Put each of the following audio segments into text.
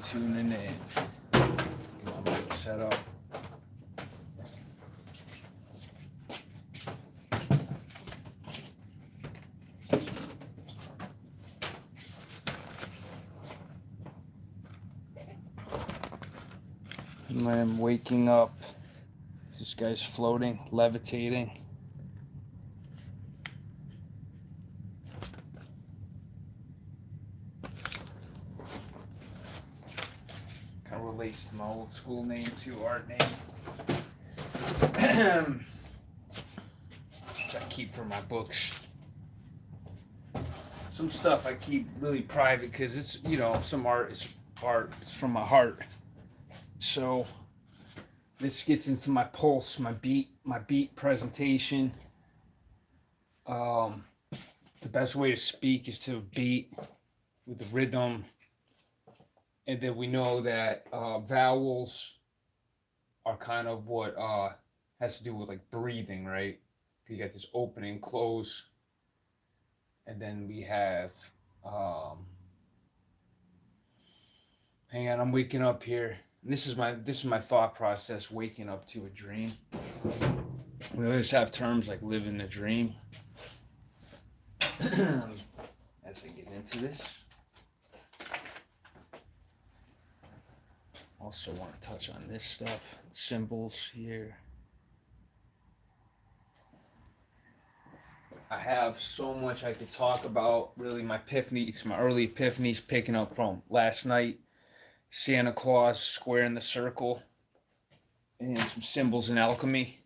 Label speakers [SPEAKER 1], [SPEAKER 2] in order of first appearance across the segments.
[SPEAKER 1] Tuning in. Get my mic set up. I'm waking up. This guy's floating, levitating. Kind of relates to my old school name too, art name. Which I keep for my books. Some stuff I keep really private because it's, you know, some art is art. It's from my heart. So this gets into my pulse, my beat presentation. The best way to speak is to beat with the rhythm, and then we know that vowels are kind of what has to do with like breathing, right? You got this open and close, and then we have. Hang on, I'm waking up here. This is my thought process, waking up to a dream. We always have terms like living the dream. As I get into this, also want to touch on this stuff, symbols here. I have so much I could talk about. Really, my epiphanies, my early epiphanies, picking up from last night. Santa Claus squaring the circle, and some symbols in alchemy.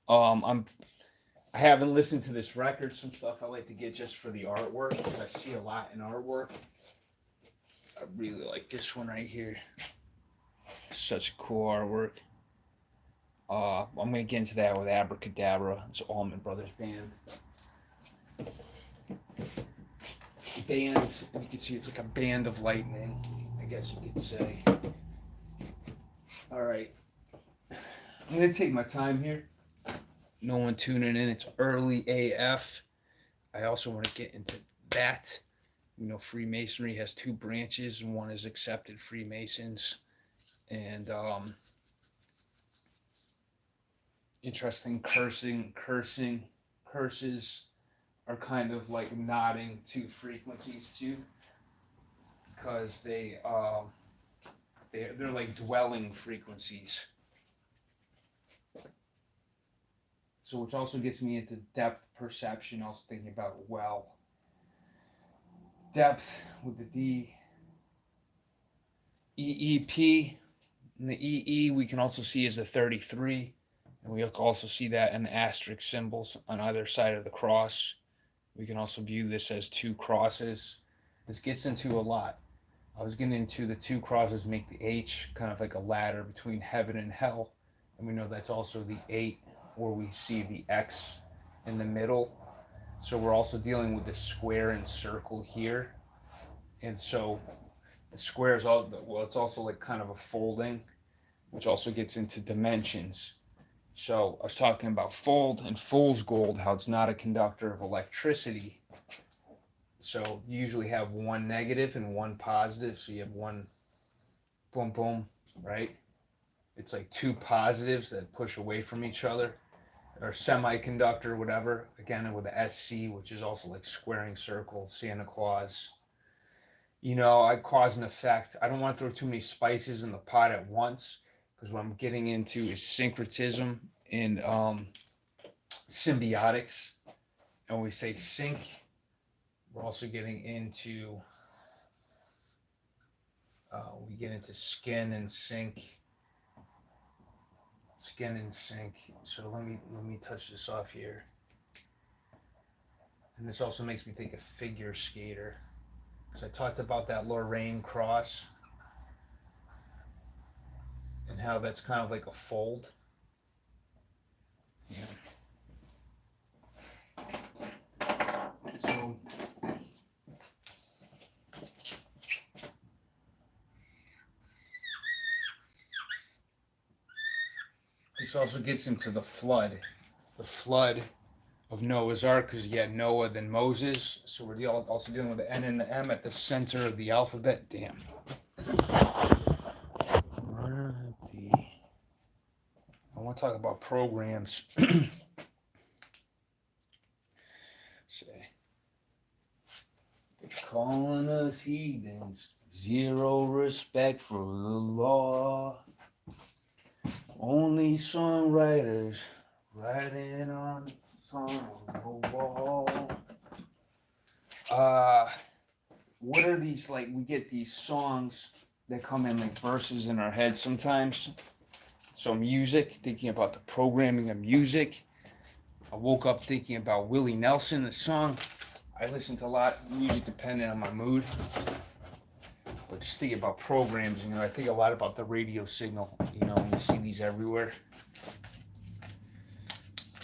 [SPEAKER 1] I haven't listened to this record. Some stuff I like to get just for the artwork because I see a lot in artwork. I really like this one right here. Such cool artwork. I'm gonna get into that with Abracadabra. It's Allman Brothers band. You can see it's like a band of lightning, I guess you could say. All right, I'm gonna take my time here. No one tuning in. It's early AF. I also want to get into that. You know, Freemasonry has two branches, and one is accepted Freemasons, and interesting curses are kind of like nodding to frequencies too, because they're like dwelling frequencies. So which also gets me into depth perception. Also thinking about depth with the D. EEP, and the EE we can also see as a 33, and we also see that in the asterisk symbols on either side of the cross. We can also view this as two crosses. This gets into a lot. I was getting into the two crosses make the H, kind of like a ladder between heaven and hell. And we know that's also the 8, where we see the X in the middle. So we're also dealing with the square and circle here. And so the square is it's also like kind of a folding, which also gets into dimensions. So I was talking about fold and fool's gold, how it's not a conductor of electricity. So you usually have one negative and one positive. So you have one boom, boom, right? It's like two positives that push away from each other, or semiconductor, whatever. Again, with the SC, which is also like squaring circle, Santa Claus. You know, I cause and effect. I don't want to throw too many spices in the pot at once, because what I'm getting into is syncretism and symbiotics. And when we say sync, we're also getting into, we get into skin and sync. Skin and sync. So let me touch this off here. And this also makes me think of figure skater. So I talked about that Lorraine cross and how that's kind of like a fold. Yeah. So this also gets into the flood. The flood of Noah's Ark, because you had Noah, then Moses. So we're also dealing with the N and the M at the center of the alphabet. Damn. I want to talk about programs. Say, they're calling us heathens. Zero respect for the law. Only songwriters writing on the wall. What are these, like, we get these songs that come in like verses in our head sometimes. So music, thinking about the programming of music. I woke up thinking about Willie Nelson, the song. I listen to a lot of music depending on my mood. But just thinking about programs, I think a lot about the radio signal, and you see these everywhere.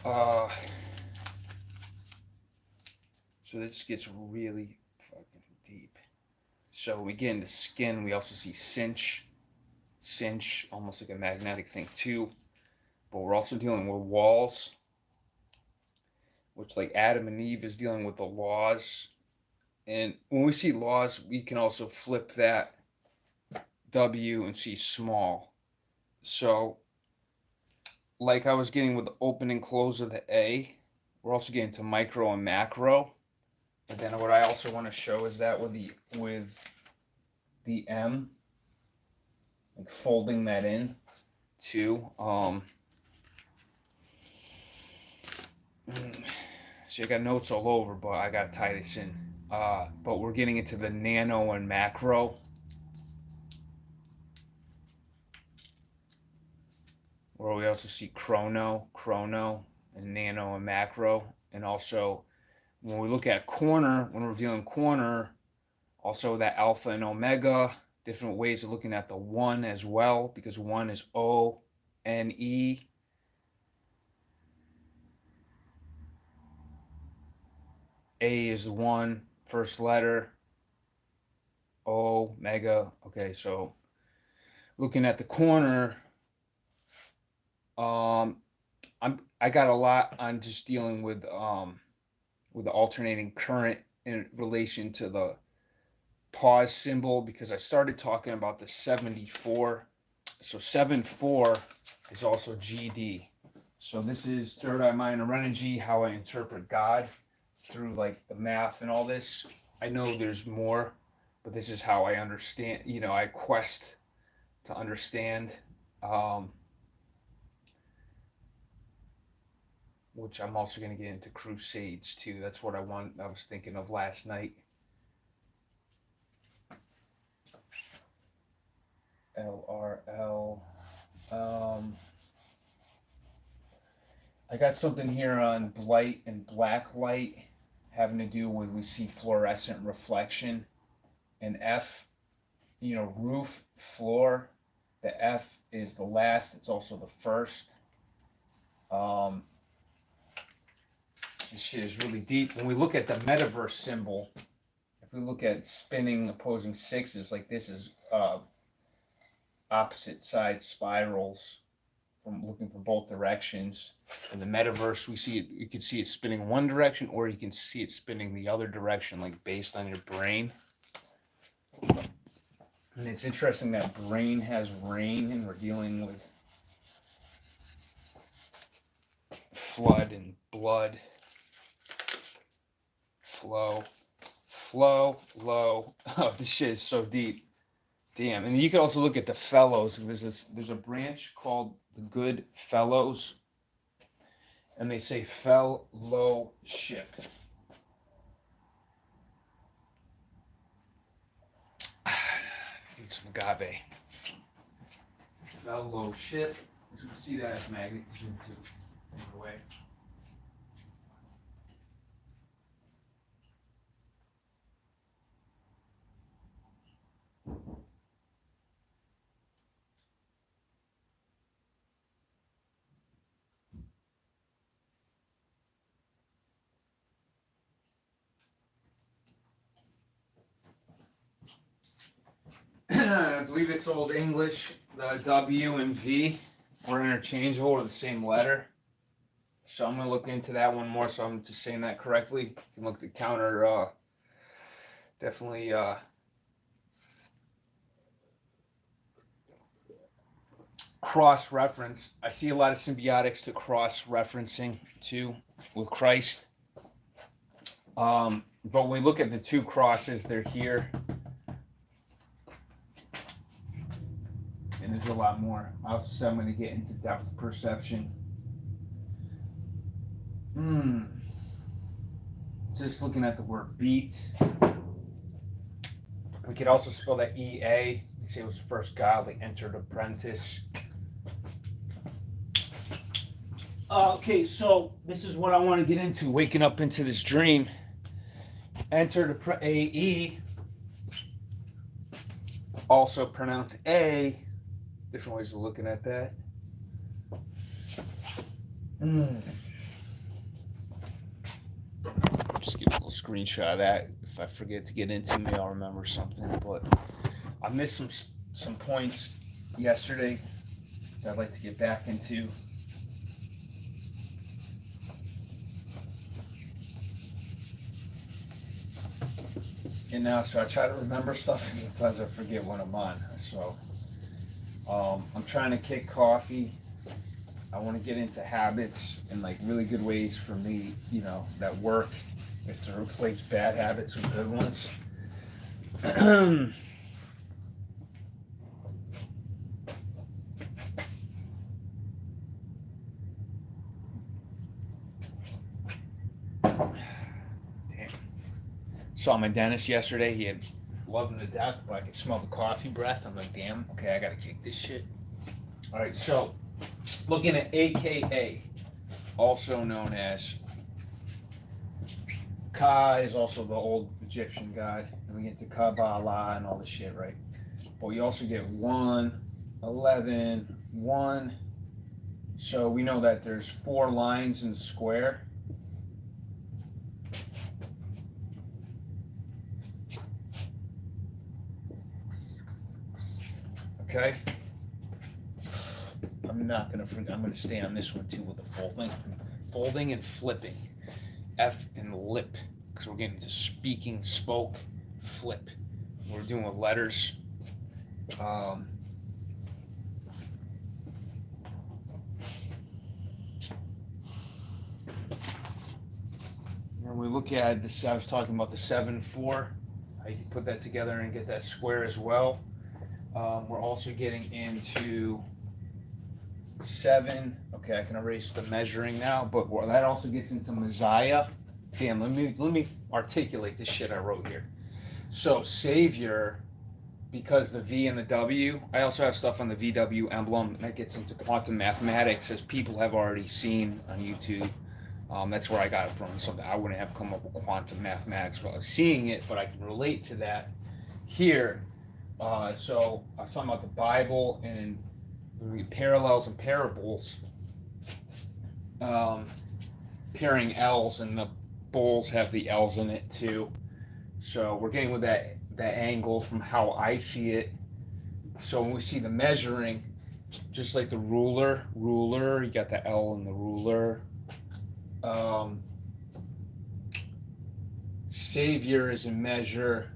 [SPEAKER 1] So this gets really fucking deep. So we get into skin, we also see cinch, almost like a magnetic thing too. But we're also dealing with walls, which like Adam and Eve is dealing with the laws. And when we see laws, we can also flip that W and see small. So, like I was getting with the open and close of the A, we're also getting to micro and macro. But then what I also want to show is that with the M, like folding that in too. So I got notes all over, but I got to tie this in. But we're getting into the nano and macro. Where we also see chrono, and nano and macro. And also, when we look at corner, when we're dealing corner, also that alpha and omega, different ways of looking at the one as well, because one is O-N-E. A is the one, first letter, omega. Okay, so looking at the corner, I got a lot on just dealing with the alternating current in relation to the pause symbol, because I started talking about the 74. So 7-4 is also GD. So this is third eye minor RenéG, how I interpret God through like the math and all this. I know there's more, but this is how I understand, I quest to understand, which I'm also going to get into crusades too. That's what I was thinking of last night. LRL. I got something here on blight and black light, having to do with, we see fluorescent reflection. And F, roof, floor. The F is the last. It's also the first. This shit is really deep. When we look at the metaverse symbol, if we look at spinning opposing sixes, like this is opposite side spirals from looking from both directions. In the metaverse, we see it. You can see it spinning one direction, or you can see it spinning the other direction, like based on your brain. And it's interesting that brain has rain, and we're dealing with flood and blood. Flow, low. Oh, this shit is so deep. Damn. And you can also look at the fellows. There's a branch called the Good Fellows, and they say fellowship. Need some agave. Fellowship. You can see that as magnetism too. In a way. I believe it's Old English. The W and V were interchangeable, or the same letter. So I'm going to look into that one more, so I'm just saying that correctly. You can look at the counter, definitely cross-reference. I see a lot of symbiotics to cross-referencing too with Christ. But when we look at the two crosses, they're here. And there's a lot more. Also, I'm going to get into depth perception. Just looking at the word beat. We could also spell that EA. They say it was the first godly entered apprentice. Okay, so this is what I want to get into. Waking up into this dream. Entered AE. Also pronounced A. Different ways of looking at that. Just give a little screenshot of that. If I forget to get into me, I'll remember something. But I missed some points yesterday that I'd like to get back into. And now, so I try to remember stuff, and sometimes I forget when I'm on. So I'm trying to kick coffee. I want to get into habits and like really good ways for me, you know, that work is to replace bad habits with good ones. Damn. Saw my dentist yesterday. He had loved him to death, but I could smell the coffee breath. I'm like, damn, okay, I gotta kick this shit. All right, so looking at AKA, also known as Ka, is also the old Egyptian god, and we get to Kabbalah and all this shit, right? But we also get 1, 11, 1. So we know that there's 4 lines in the square. Okay. I'm not gonna forget. I'm gonna stay on this one too with the folding and flipping, F and lip, because we're getting to speaking, spoke, flip. We're doing with letters. And we look at this. I was talking about the 7-4. How you can put that together and get that square as well. We're also getting into 7. Okay, I can erase the measuring now, but that also gets into Messiah. Damn, let me articulate this shit I wrote here. So Savior, because the V and the W. I also have stuff on the VW emblem that gets into quantum mathematics, as people have already seen on YouTube. That's where I got it from. Something I wouldn't have come up with quantum mathematics while I was seeing it, but I can relate to that here. So I was talking about the Bible and parallels and parables, pairing L's, and the bowls have the L's in it too. So we're getting with that angle from how I see it. So when we see the measuring, just like the ruler, you got the L in the ruler. Savior is a measure.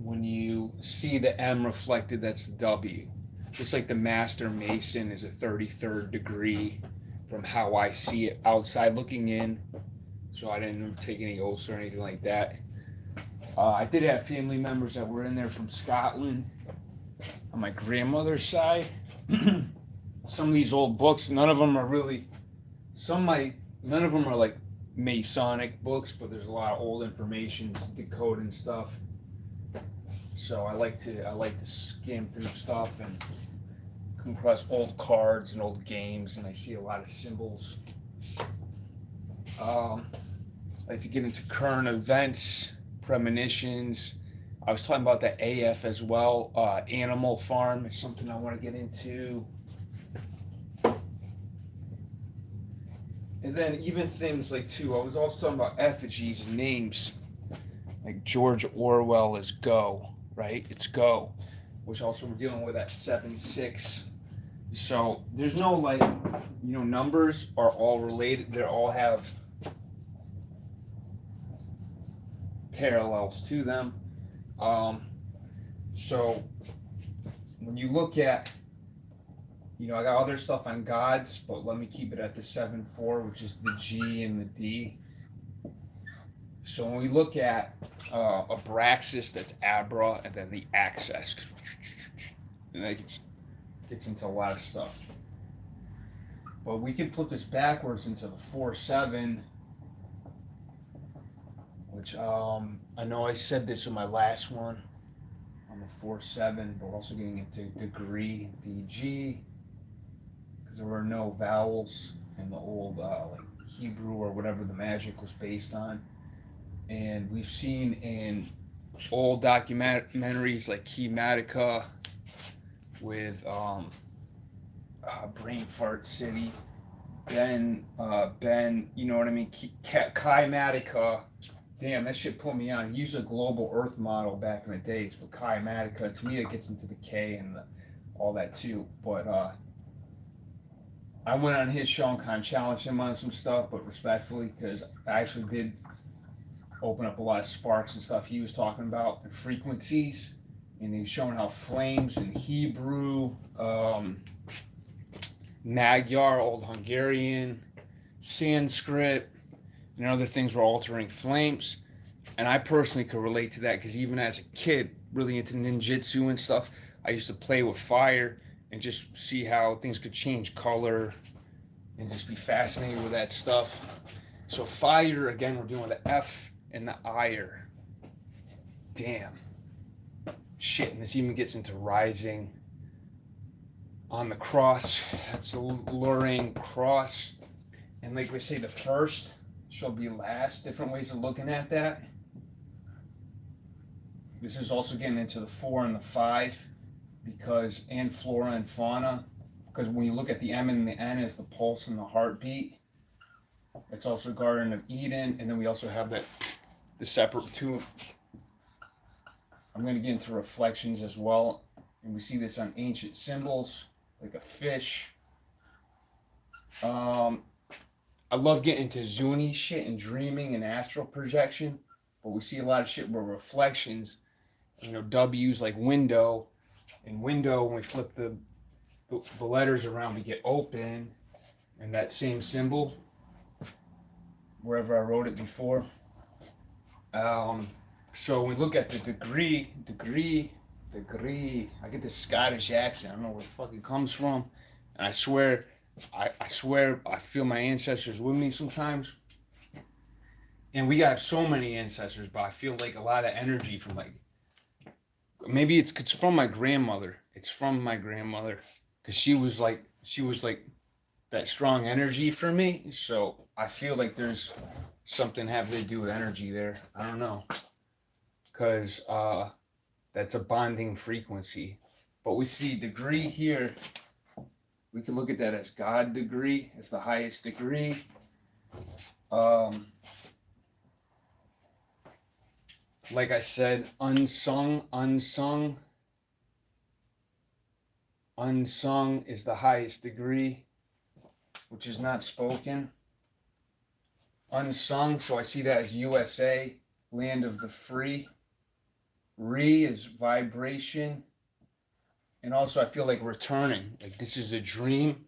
[SPEAKER 1] When you see the M reflected, that's the W. Just like the Master Mason is a 33rd degree from how I see it outside looking in. So I didn't take any oaths or anything like that. I did have family members that were in there from Scotland on my grandmother's side. Some of these old books, none of them are really, none of them are like Masonic books, but there's a lot of old information, decode and stuff. So I like to skim through stuff and come across old cards and old games, and I see a lot of symbols. I like to get into current events, premonitions. I was talking about the AF as well. Animal Farm is something I want to get into. And then even things like, too, I was also talking about effigies and names. Like George Orwell is Go, right? It's Go. Which also we're dealing with that 7-6. So there's no like, numbers are all related. They all have parallels to them. Um, so when you look at, I got other stuff on gods, but let me keep it at the 7-4, which is the G and the D. So when we look at Abraxas, that's Abra, and then the Access, and that gets into a lot of stuff. But we can flip this backwards into the 4-7, which I know I said this in my last one on the 4-7, but also getting into degree, DG, because there were no vowels in the old like Hebrew or whatever the magic was based on. And we've seen in old documentaries like Keymatica with Brain Fart City, Ben, you know what I mean? Keymatica. Damn, that shit put me on. He used a global Earth model back in the days, but Keymatica, to me, it gets into the K and all that too. But I went on his show and kind of challenged him on some stuff, but respectfully, because I actually did open up a lot of sparks and stuff he was talking about and frequencies, and he was showing how flames in Hebrew, Magyar, Old Hungarian, Sanskrit, and other things were altering flames. And I personally could relate to that because even as a kid, really into ninjutsu and stuff, I used to play with fire and just see how things could change color and just be fascinated with that stuff. So fire, again, we're doing the F and the ire. Damn. Shit, and this even gets into rising on the cross. That's the luring cross. And like we say, the first shall be last. Different ways of looking at that. This is also getting into the 4 and the 5 because, and flora and fauna, because when you look at the M and the N as the pulse and the heartbeat, it's also Garden of Eden, and then we also have the separate two. I'm going to get into reflections as well, and we see this on ancient symbols like a fish. I love getting into Zuni shit and dreaming and astral projection, but we see a lot of shit where reflections, W's like window, and window, when we flip the letters around, we get open, and that same symbol, wherever I wrote it before. So when we look at the degree, I get this Scottish accent. I don't know where the fuck it comes from, and I swear I feel my ancestors with me sometimes. And we have so many ancestors, but I feel like a lot of energy from like, maybe it's from my grandmother. It's from my grandmother because she was like that strong energy for me. So I feel like there's something having to do with energy there. I don't know, because that's a bonding frequency. But we see degree here. We can look at that as God degree, as the highest degree. Like I said, unsung is the highest degree, which is not spoken. Unsung, so I see that as USA, land of the free. Re is vibration. And also I feel like returning. Like this is a dream.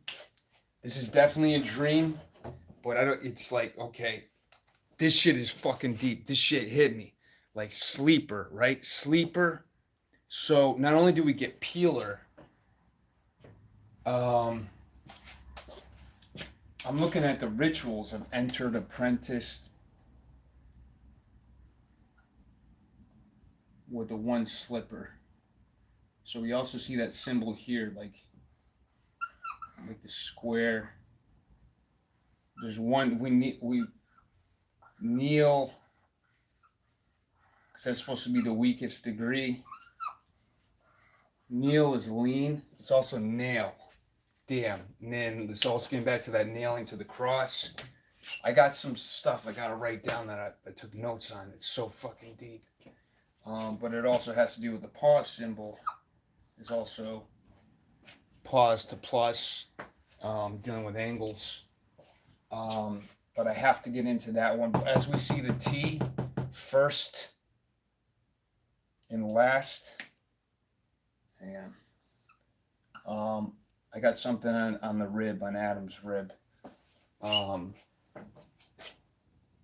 [SPEAKER 1] This is definitely a dream. But it's like, okay, this shit is fucking deep. This shit hit me. Like sleeper, right? Sleeper. So not only do we get peeler, I'm looking at the rituals of entered, apprenticed, with the one slipper. So we also see that symbol here, like the square. There's one, we kneel, because that's supposed to be the weakest degree. Kneel is lean. It's also nail. Damn. And then this also getting back to that nailing to the cross. I got some stuff I gotta write down that I took notes on. It's so fucking deep. But it also has to do with the pause symbol. Is also pause to plus, dealing with angles. But I have to get into that one. As we see the T, first and last. Hang on. I got something on the rib, on Adam's rib.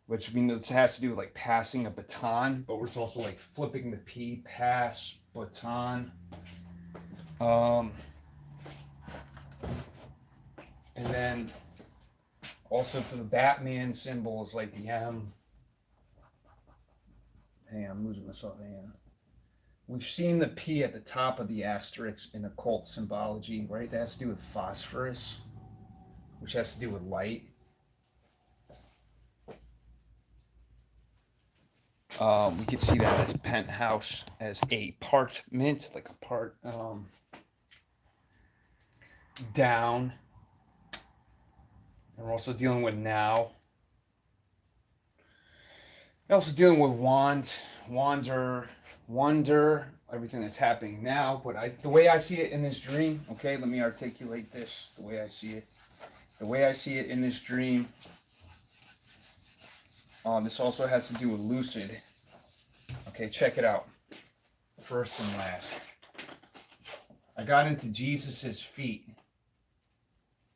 [SPEAKER 1] Which means it has to do with like passing a baton, but it's also like flipping the P, pass, baton. And then also to the Batman symbol is like the M. Hang on, I'm losing myself. Hang on. We've seen the P at the top of the asterisk in occult symbology, right? That has to do with phosphorus, which has to do with light. We could see that as penthouse, as a apartment, like a part down. And we're also dealing with now. We're also dealing with wonder, everything that's happening now. But the way I see it in this dream, okay, let me articulate this the way I see it. The way I see it in this dream, this also has to do with lucid. Okay, check it out. First and last. I got into Jesus's feet.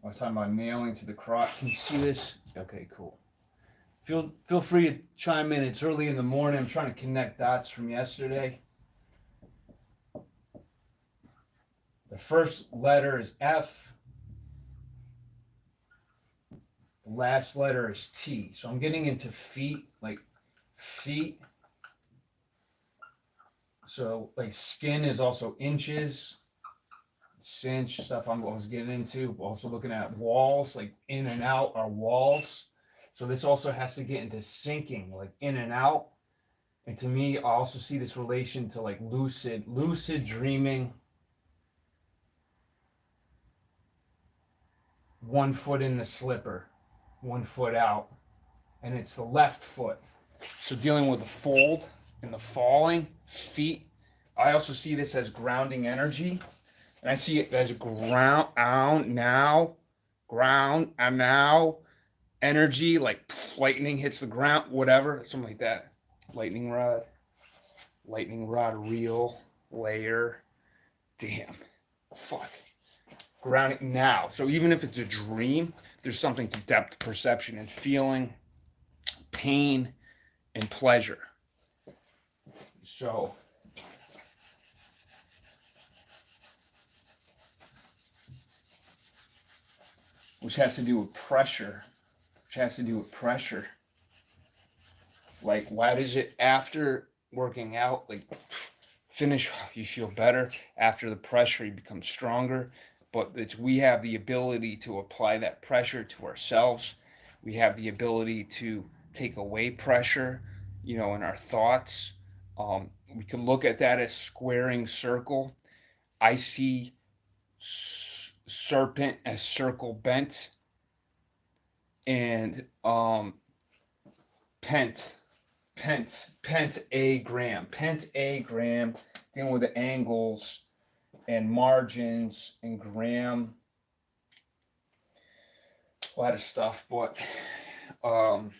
[SPEAKER 1] I was talking about nailing to the cross. Can you see this? Okay, cool. Feel free to chime in. It's early in the morning. I'm trying to connect dots from yesterday. The first letter is F. The last letter is T. So I'm getting into feet, like feet. So like skin is also inches. Cinch stuff I was getting into. Also looking at walls, like in and out are walls. So this also has to get into sinking, like in and out. And to me, I also see this relation to like lucid dreaming. 1 foot in the slipper, 1 foot out, and it's the left foot. So dealing with the fold and the falling feet. I also see this as grounding energy. And I see it as ground now energy, like lightning hits the ground, whatever, something like that. Lightning rod reel, layer. Damn. Fuck. Grounding now. So even if it's a dream, there's something to depth perception and feeling, pain, and pleasure. So which has to do with pressure. Like, why does it after working out, like finish, you feel better. After the pressure, you become stronger. But we have the ability to apply that pressure to ourselves. We have the ability to take away pressure, in our thoughts. We can look at that as squaring circle. I see serpent as circle bent, and pentagram, dealing with the angles and margins and gram, a lot of stuff. But I'm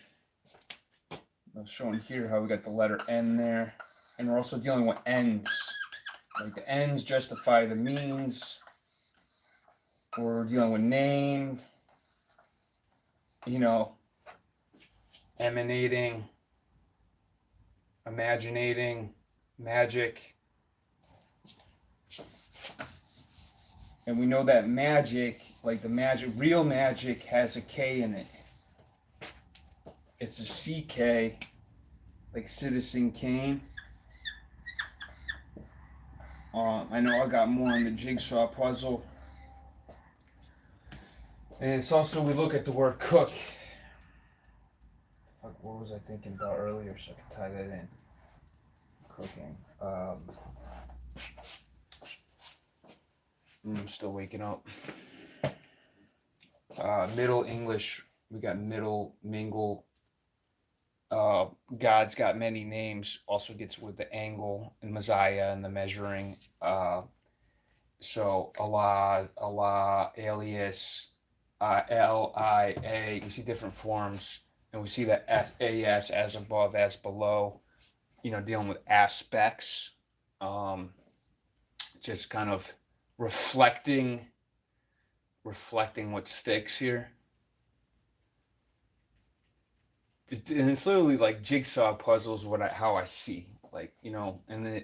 [SPEAKER 1] showing here how we got the letter N there, and we're also dealing with ends, like the ends justify the means. We're dealing with name, emanating, imaginating, magic. And we know that magic, like the magic, real magic has a K in it. It's a CK, like Citizen Kane. I know I got more on the jigsaw puzzle. And it's also, we look at the word cook. What was I thinking about earlier, so I can tie that in? Cooking. I'm still waking up. Middle English, we got middle, mingle. God's got many names, also gets with the angle and Messiah and the measuring. So Allah, alias, LIA. We see different forms, and we see that AS, as above, as below. Dealing with aspects, um, just kind of reflecting what sticks here. And it's literally like jigsaw puzzles. How I see, and the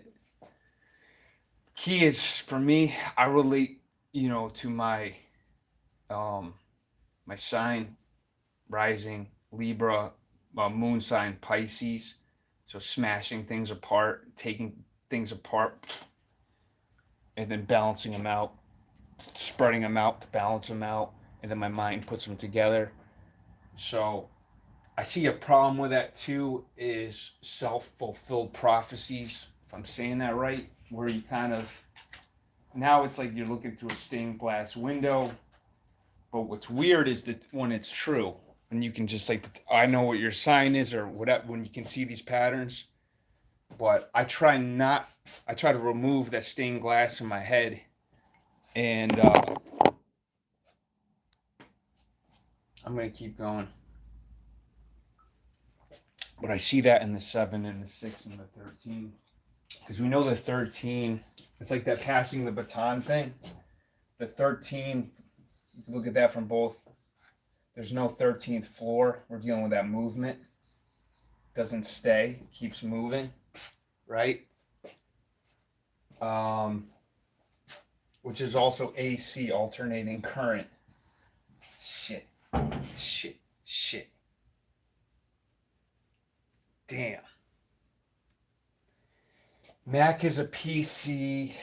[SPEAKER 1] key is for me. I relate, to um, my sign, rising Libra, moon sign Pisces. So smashing things apart, taking things apart, and then balancing them out, spreading them out to balance them out, and then my mind puts them together. So I see a problem with that too is self-fulfilled prophecies, if I'm saying that right, where you kind of, now it's like you're looking through a stained glass window. But what's weird is that when it's true, and you can just I know what your sign is or whatever, when you can see these patterns. But I try to remove that stained glass in my head, and I'm gonna keep going. But I see that in the 7 and the 6 and the 13, because we know the 13. It's like that passing the baton thing. The 13. You can look at that from both. There's no 13th floor. We're dealing with that movement. Doesn't stay. Keeps moving. Right? Which is also AC, alternating current. Shit. Damn. Mac is a PC.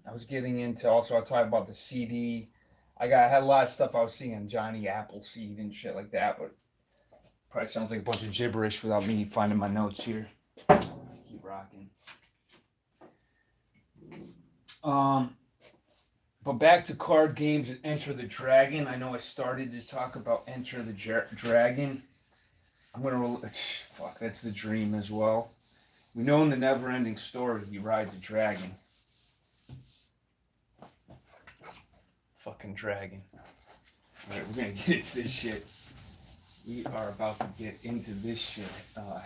[SPEAKER 1] I was getting into, also I'll talk about the CD. I had a lot of stuff I was seeing on Johnny Appleseed and shit like that, but probably sounds like a bunch of gibberish without me finding my notes here. Keep rocking. But back to card games and Enter the Dragon. I know I started to talk about Enter the Dragon. I'm gonna fuck. That's the dream as well. We know in the never-ending story he rides a dragon. Fucking dragon. All right, we're gonna get into this shit. We are about to get into this shit,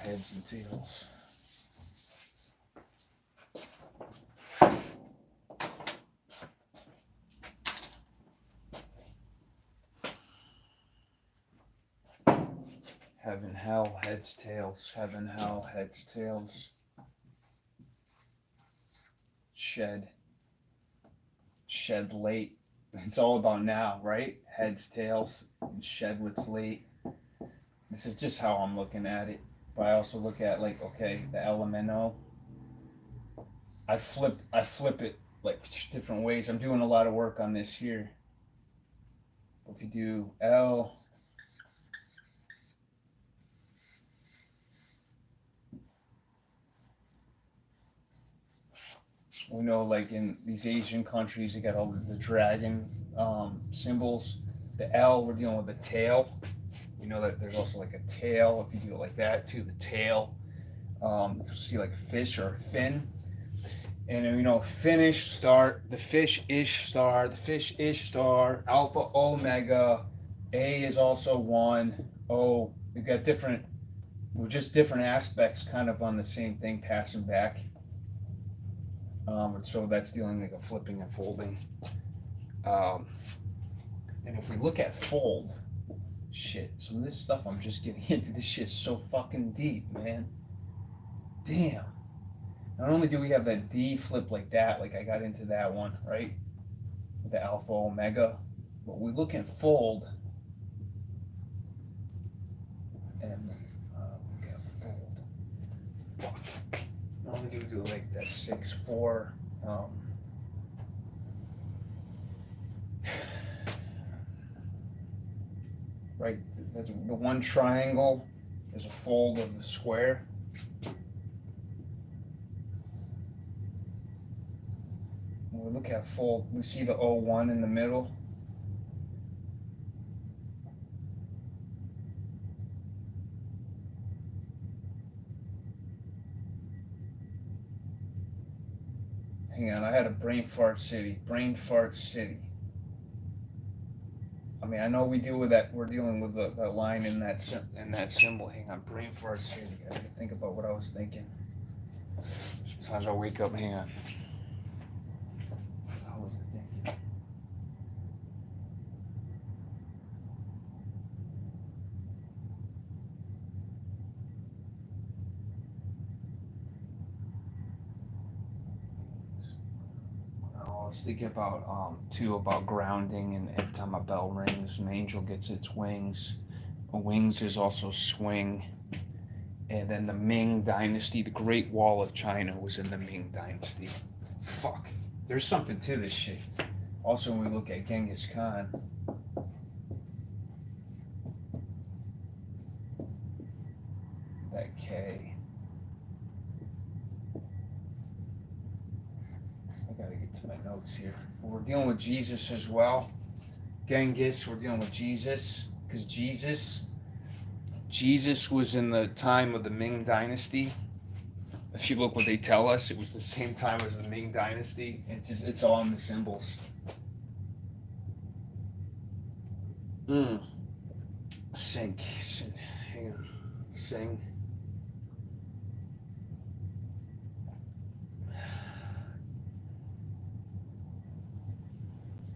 [SPEAKER 1] heads and tails. Heaven, hell, heads, tails. Heaven, hell, heads, tails. Shed late. It's all about now, right? Heads, tails, and shed what's late. This is just how I'm looking at it. But I also look at the elemento. I flip it like different ways. I'm doing a lot of work on this here. If you do L, we know like in these Asian countries, you got all the dragon symbols. The L, we're dealing with the tail. We know that there's also like a tail. If you do it like that too, the tail. You'll see like a fish or a fin. And finish, start, the fish-ish star, alpha, omega. A is also 1. O, we've got different aspects kind of on the same thing passing back. So that's dealing like a flipping and folding. And if we look at fold, shit, some of this stuff I'm just getting into, this shit's so fucking deep, man. Damn. Not only do we have that D flip like that, like I got into that one, right? With the alpha omega. But we look at fold, and look at fold. Fuck. Not only do we do like that 6-4, right? That's the one triangle is a fold of the square. When we look at fold, we see the 01 in the middle. Hang on, I had a brain fart city. Brain fart city. I mean, I know we deal with that. We're dealing with the line in that symbol. Hang on, brain fart city. I had to think about what I was thinking. Sometimes I'll wake up. Hang on. What was I thinking? I was thinking about too about grounding, and every time a bell rings, an angel gets its wings. Wings is also swing. And then the Ming Dynasty, the Great Wall of China was in the Ming Dynasty. Fuck. There's something to this shit. Also, when we look at Genghis Khan, that K. I gotta get to my notes here. But we're dealing with Jesus as well. Genghis, we're dealing with Jesus. Because Jesus was in the time of the Ming Dynasty. If you look what they tell us, it was the same time as the Ming Dynasty. It's all in the symbols. Sing. Hang on. Sing.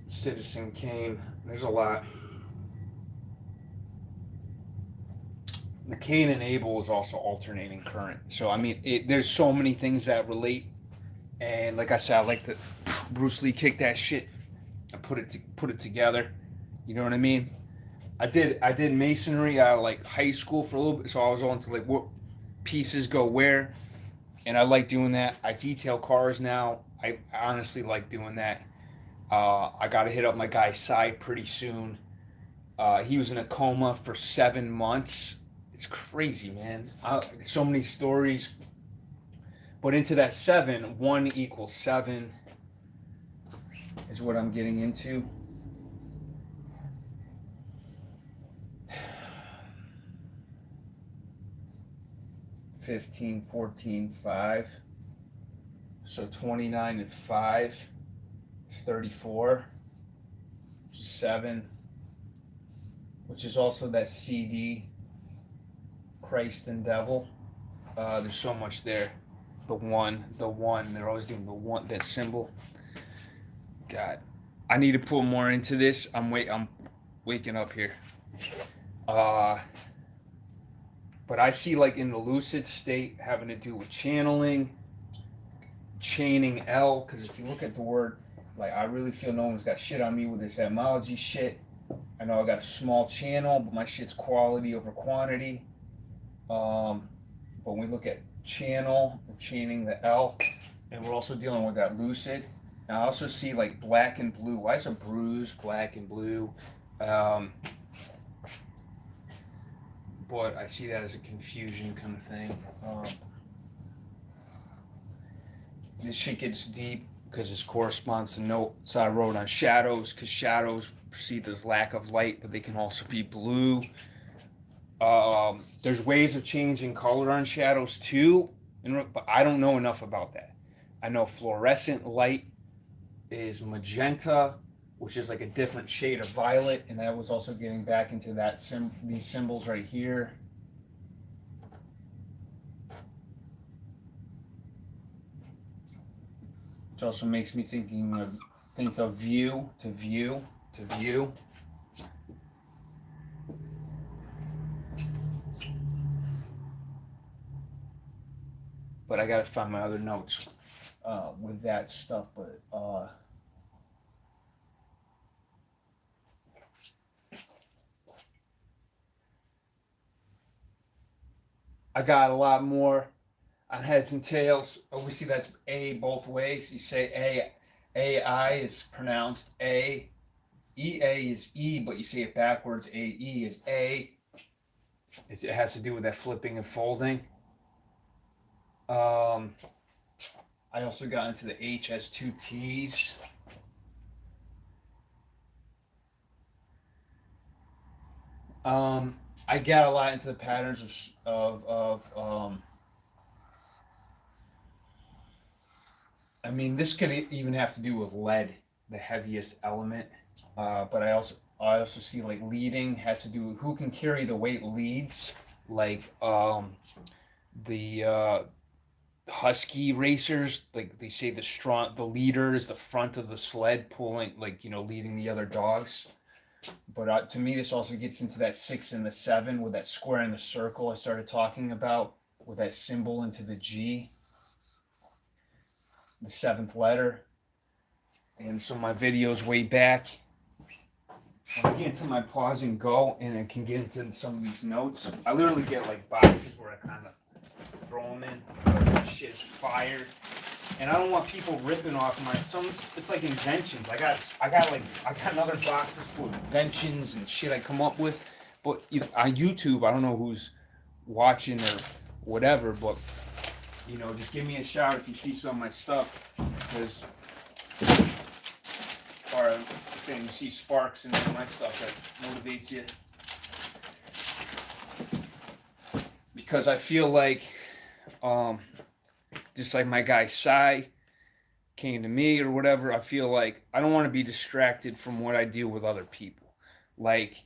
[SPEAKER 1] Citizen Kane. There's a lot. The Cain and Abel is also alternating current. So I mean, there's so many things that relate. And like I said, I like to Bruce Lee kick that shit and put it together. You know what I mean? I did masonry out of like high school for a little bit, so I was on to like what pieces go where, and I like doing that. I detail cars now. I honestly like doing that. I got to hit up my guy Cy pretty soon. He was in a coma for 7 months. It's crazy, man. So many stories. But into that 7, 1 equals 7 is what I'm getting into. $15, $14, $5. So 29 and 5 is 34. 7, which is also that CD, Christ and Devil. There's so much there. The one. They're always doing the one, that symbol. God, I need to put more into this. I'm waking up here. But I see like in the lucid state having to do with channeling, chaining L, because if you look at the word, like I really feel no one's got shit on me with this etymology shit. I know I got a small channel, but my shit's quality over quantity. But when we look at channel, we're chaining the L, and we're also dealing with that lucid. And I also see like black and blue. Why is a bruise black and blue? But I see that as a confusion kind of thing. This shit gets deep because this corresponds to notes I wrote on shadows, because shadows perceived as lack of light, but they can also be blue. There's ways of changing color on shadows too, but I don't know enough about that. I know fluorescent light is magenta, which is like a different shade of violet, and that was also getting back into that these symbols right here. Which also makes me think of view to view to view. But I gotta find my other notes with that stuff. But I got a lot more on heads and tails. Obviously, that's A both ways. You say A-I is pronounced A. E-A is E, but you say it backwards. A-E is A. It has to do with that flipping and folding. I also got into the H as 2 T's. I got a lot into the patterns of mean, this could even have to do with lead, the heaviest element. But I also see like leading has to do with who can carry the weight leads, like the husky racers. Like they say, the leader is the front of the sled, pulling, like, leading the other dogs. But to me, this also gets into that 6 and the 7 with that square and the circle I started talking about, with that symbol into the G, the 7th letter. And so my videos way back, when I get into my pause and go, and I can get into some of these notes, I literally get like boxes where I kind of throw them in. That shit is fire, and I don't want people ripping off it's like inventions. I got another boxes full of inventions and shit I come up with. But on YouTube, I don't know who's watching or whatever, but just give me a shout if you see some of my stuff, because or saying you see sparks in my stuff that motivates you. Because I feel like, just like my guy Sai came to me or whatever, I feel like I don't want to be distracted from what I do with other people. Like,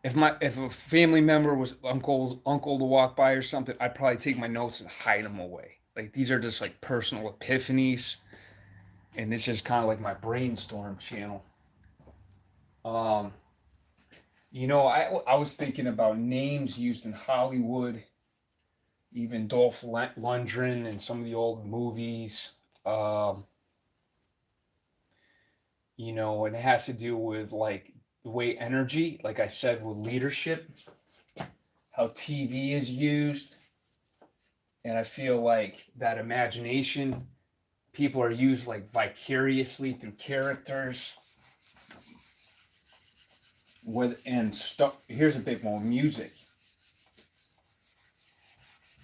[SPEAKER 1] if a family member was uncle to walk by or something, I'd probably take my notes and hide them away. Like, these are just like personal epiphanies, and this is kind of like my brainstorm channel. I was thinking about names used in Hollywood, even Dolph Lundgren and some of the old movies. And it has to do with like the way energy, like I said, with leadership, how TV is used. And I feel like that imagination, people are used like vicariously through characters. Here's a big one: music.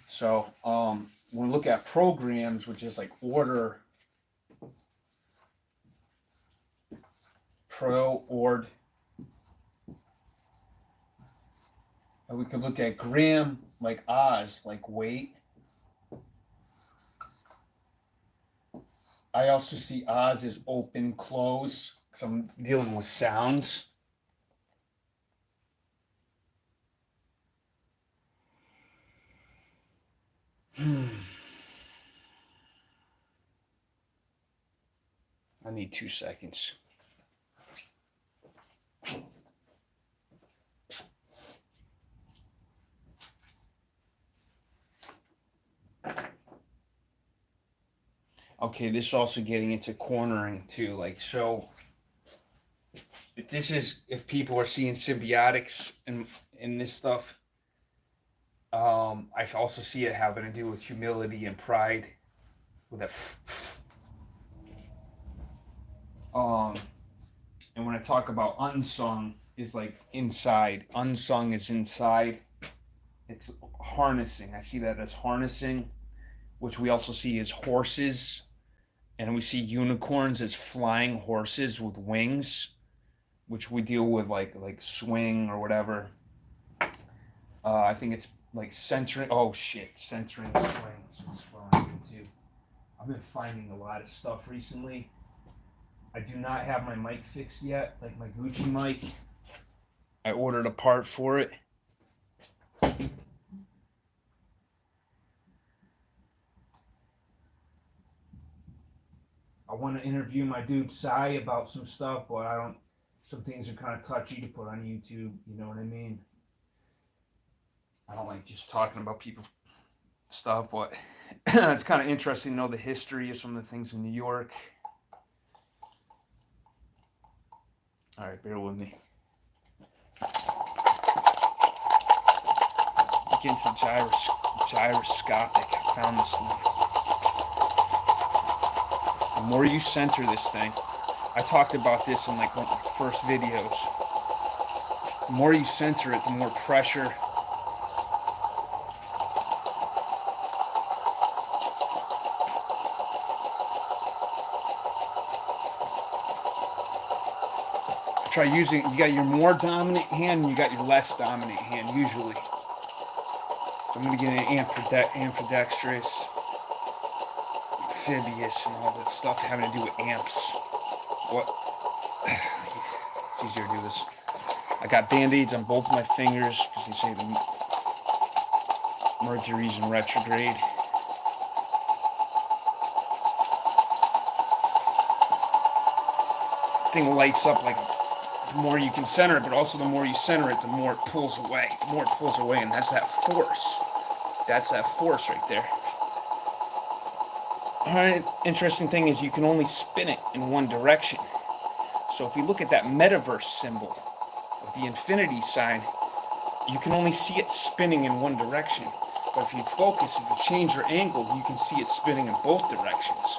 [SPEAKER 1] So when we look at programs, which is like order, ord, and we could look at gram, like Oz, like weight. I also see Oz as open, close, because I'm dealing with sounds. I need 2 seconds. Okay, this is also getting into cornering too. Like, so if people are seeing symbiotics in this stuff, I also see it having to do with humility and pride, with that. And when I talk about unsung, is like inside. Unsung is inside. It's harnessing. I see that as harnessing, which we also see as horses. And we see unicorns as flying horses with wings, which we deal with like swing or whatever. I think it's like centering. Oh shit, centering swings. What's wrong with you? I've been finding a lot of stuff recently. I do not have my mic fixed yet, like my Gucci mic. I ordered a part for it. I want to interview my dude Sai about some stuff, but some things are kind of touchy to put on YouTube, you know what I mean? I don't like just talking about people's stuff, but it's kind of interesting to know the history of some of the things in New York. All right, bear with me. Get into gyroscopic. I found this thing. The more you center this thing, I talked about this in like one of my first videos. The more you center it, the more pressure. Try using, you got your more dominant hand and you got your less dominant hand usually. So I'm going to get an ambidextrous. amphibious and all this stuff having to do with amps. What? It's easier to do this. I got band-aids on both my fingers because they say the Mercury's in retrograde. Thing lights up like the more you can center it, but also the more you center it, the more it pulls away. The more it pulls away, and that's that force. That's that force right there. Alright, interesting thing is you can only spin it in one direction. So if we look at that metaverse symbol of the infinity sign, you can only see it spinning in one direction. But if you focus, if you change your angle, you can see it spinning in both directions.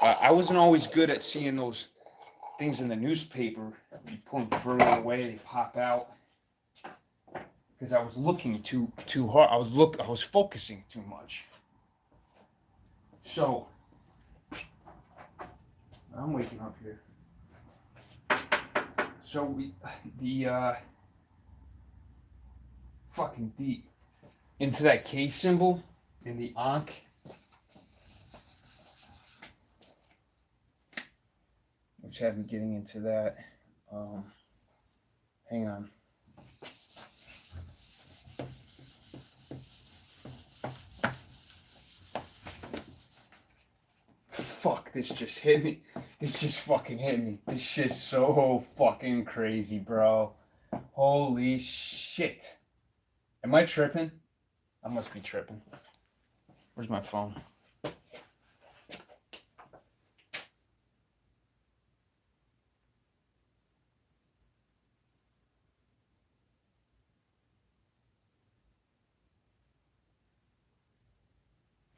[SPEAKER 1] I wasn't always good at seeing those things in the newspaper. You pull them further away, they pop out. Because I was looking too hard. I was focusing too much. So I'm waking up here. So fucking deep into that K symbol in the Ankh. Which have me getting into that. Hang on. Fuck, this just hit me. This just fucking hit me. This shit's so fucking crazy, bro. Holy shit. Am I tripping? I must be tripping. Where's my phone?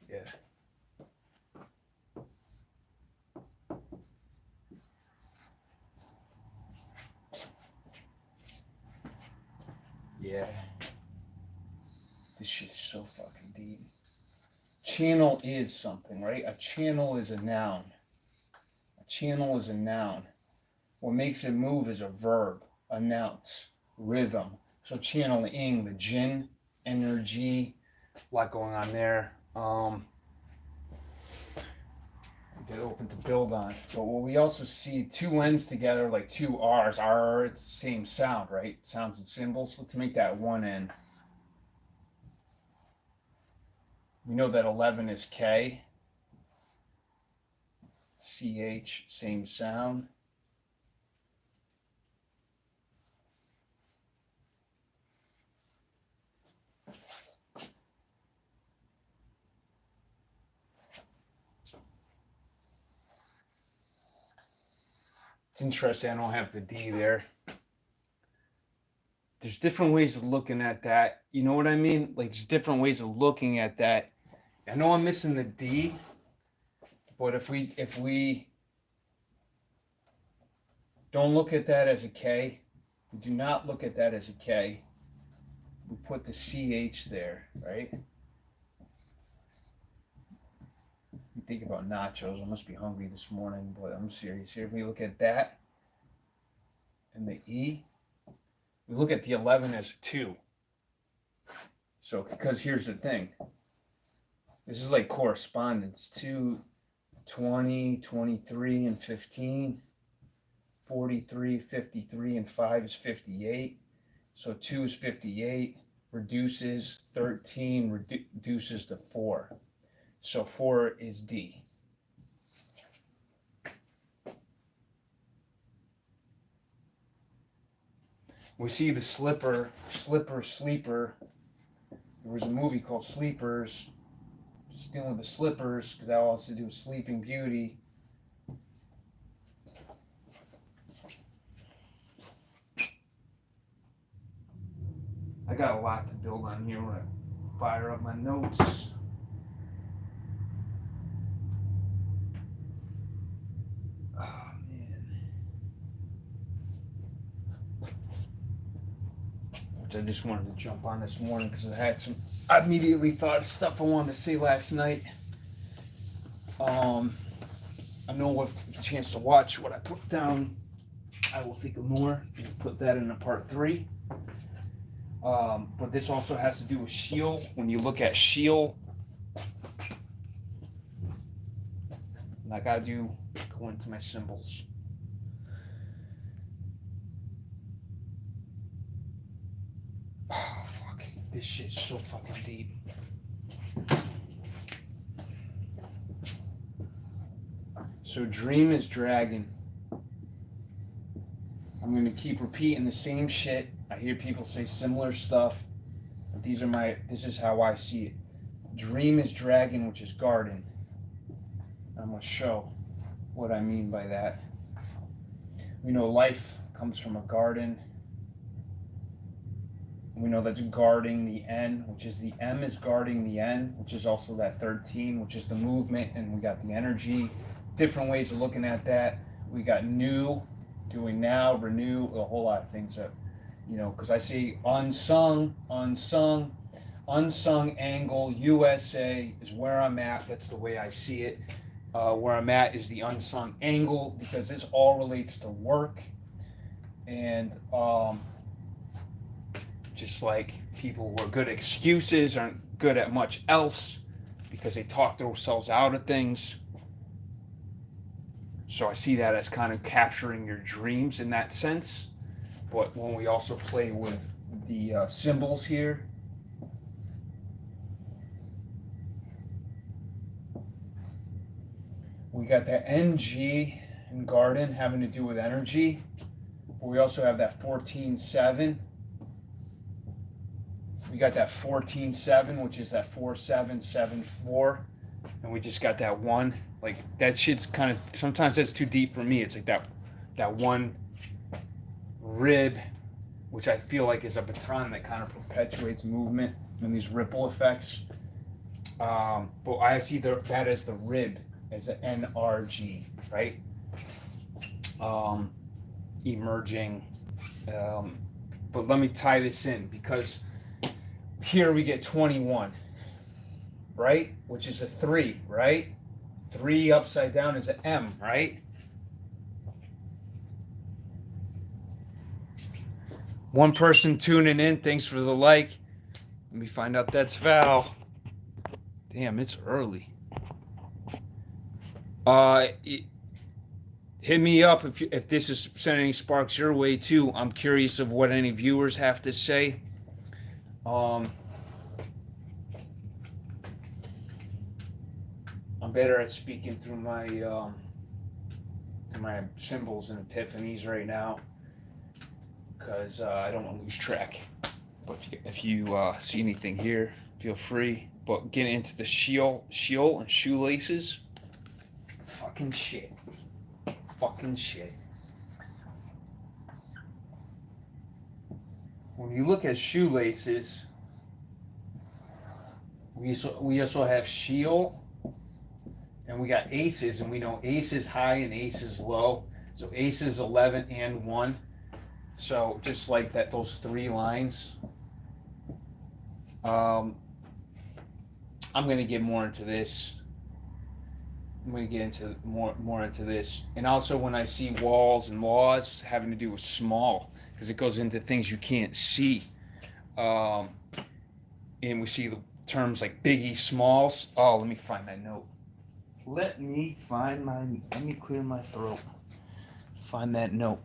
[SPEAKER 1] Yeah. Yeah. This shit's so fucking deep. Channel is something, right? A channel is a noun. A channel is a noun. What makes it move is a verb, announce, rhythm. So channeling, the jinn, energy, a lot going on there. Get open to build on. But what we also see two N's together, like two R's. R, it's the same sound, right? Sounds and symbols. Let's make that one N. We know that 11 is K. CH, same sound. It's interesting, I don't have the D there. There's different ways of looking at that. You know what I mean? Like, there's different ways of looking at that. I know I'm missing the D, but if we don't look at that as a K, we do not look at that as a K, we put the CH there, right? You think about nachos, I must be hungry this morning, but I'm serious here. If we look at that and the E, we look at the 11 as a 2. So, because here's the thing. This is like correspondence. 2, 20, 23, and 15. 43, 53, and 5 is 58. So 2 is 58, reduces 13, reduces to 4. So 4 is D. We see the sleeper. There was a movie called Sleepers. Just dealing with the slippers, because that also do with Sleeping Beauty. I got a lot to build on here when I fire up my notes. Oh, man. Which I just wanted to jump on this morning because I immediately thought of stuff I wanted to say last night. I know what a chance to watch what I put down. I will think of more and put that in a part 3. But this also has to do with Sheol. When you look at Sheol, And I gotta go into my symbols. Oh, fuck. This shit's so fucking deep. So dream is dragon. I'm going to keep repeating the same shit. I hear people say similar stuff. But this is how I see it. Dream is dragon, which is garden. I'm going to show what I mean by that. We know life comes from a garden. We know that's guarding the N, which is the M is guarding the N, which is also that 13, which is the movement, and we got the energy. Different ways of looking at that. We got new, doing now, renew, a whole lot of things that, because I see unsung angle, USA is where I'm at. That's the way I see it. Where I'm at is the unsung angle, because this all relates to work. And just like people who are good at excuses aren't good at much else because they talk themselves out of things. So I see that as kind of capturing your dreams in that sense. But when we also play with the symbols here, we got that NG in garden having to do with energy. But we also have that 14-7. We got that 14-7, which is that 4-7-7-4. And we just got that one. Like, that shit's kind of, sometimes that's too deep for me. It's like that one rib, which I feel like is a baton that kind of perpetuates movement and these ripple effects. But I see that as the rib, as an NRG, right? Emerging. But let me tie this in, because here we get 21, right? Which is a 3, right? 3 upside down is an M, right? One person tuning in, thanks for the like. Let me find out that's Val. Damn, it's early. Hit me up if this is sending sparks your way too. I'm curious of what any viewers have to say. I'm better at speaking through my symbols and epiphanies right now, because I don't want to lose track. But if you see anything here, feel free. But get into the Sheol and shoelaces. Fucking shit. When you look at shoelaces, we also have Sheol, and we got aces, and we know ace is high and ace is low. So ace is 11 and 1. So just like that, those 3 lines. I'm going to get more into this. I'm going to get into more into this. And also when I see walls and laws having to do with small, because it goes into things you can't see. And we see the terms like biggie, smalls. Oh, let me find that note. Let me clear my throat. Find that note.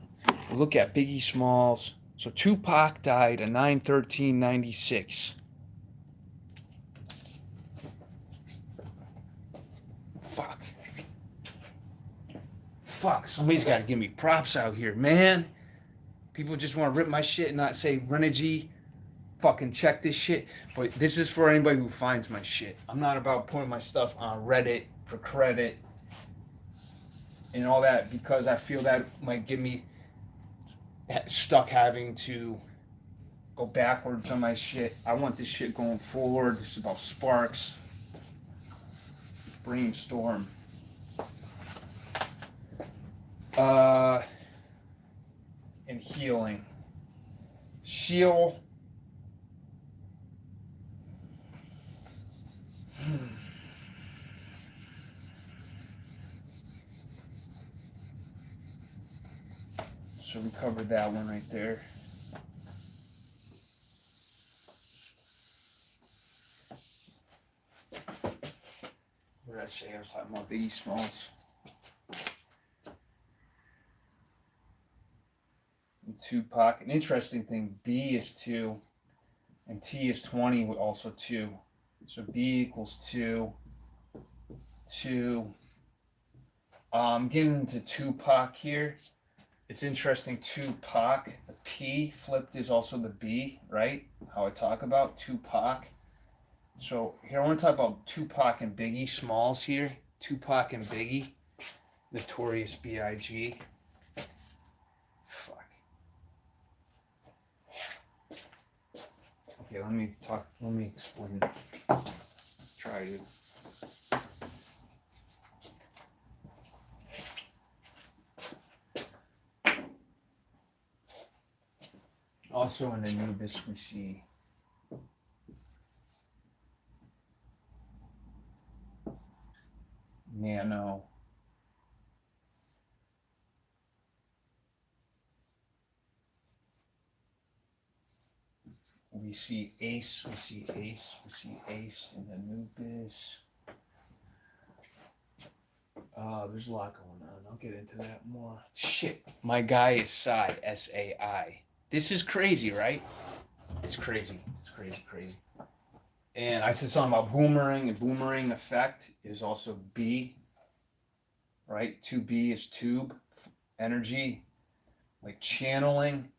[SPEAKER 1] Look at Biggie Smalls. So Tupac died on 9/13/96. Fuck, somebody's got to give me props out here, man. People just want to rip my shit and not say, RenéG, fucking check this shit. But this is for anybody who finds my shit. I'm not about putting my stuff on Reddit for credit and all that, because I feel that might get me stuck having to go backwards on my shit. I want this shit going forward. This is about sparks. Brainstorm. And healing. Sheol. So we covered that one right there. What did I say? I was talking about the Smalls. Tupac. An interesting thing, B is 2, and T is 20, also 2. So B equals 2, 2. I'm getting into Tupac here. It's interesting, Tupac, the P flipped is also the B, right? How I talk about Tupac. So here I want to talk about Tupac and Biggie Smalls here. Tupac and Biggie, Notorious B.I.G. Fuck. Okay, let me explain. Try to. Also in Anubis we see Nano. We see Ace in Anubis. There's a lot going on. I'll get into that more. Shit, my guy is Sai, S-A-I. This is crazy, right? It's crazy. It's crazy. And I said something about boomerang, and boomerang effect is also B, right? 2B is tube, energy, like channeling.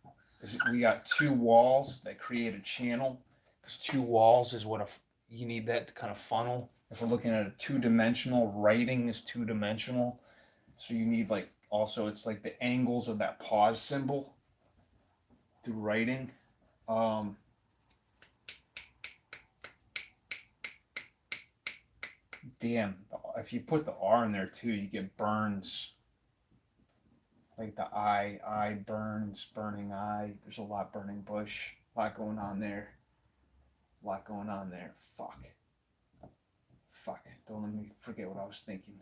[SPEAKER 1] We got 2 walls that create a channel, because 2 walls is what you need that to kind of funnel. If we're looking at a 2-dimensional, writing is 2-dimensional. So you need like, also it's like the angles of that pause symbol through writing. Damn, if you put the R in there too, you get burns. Like the eye burns, burning eye. There's a lot burning bush. A lot going on there. Fuck. Don't let me forget what I was thinking.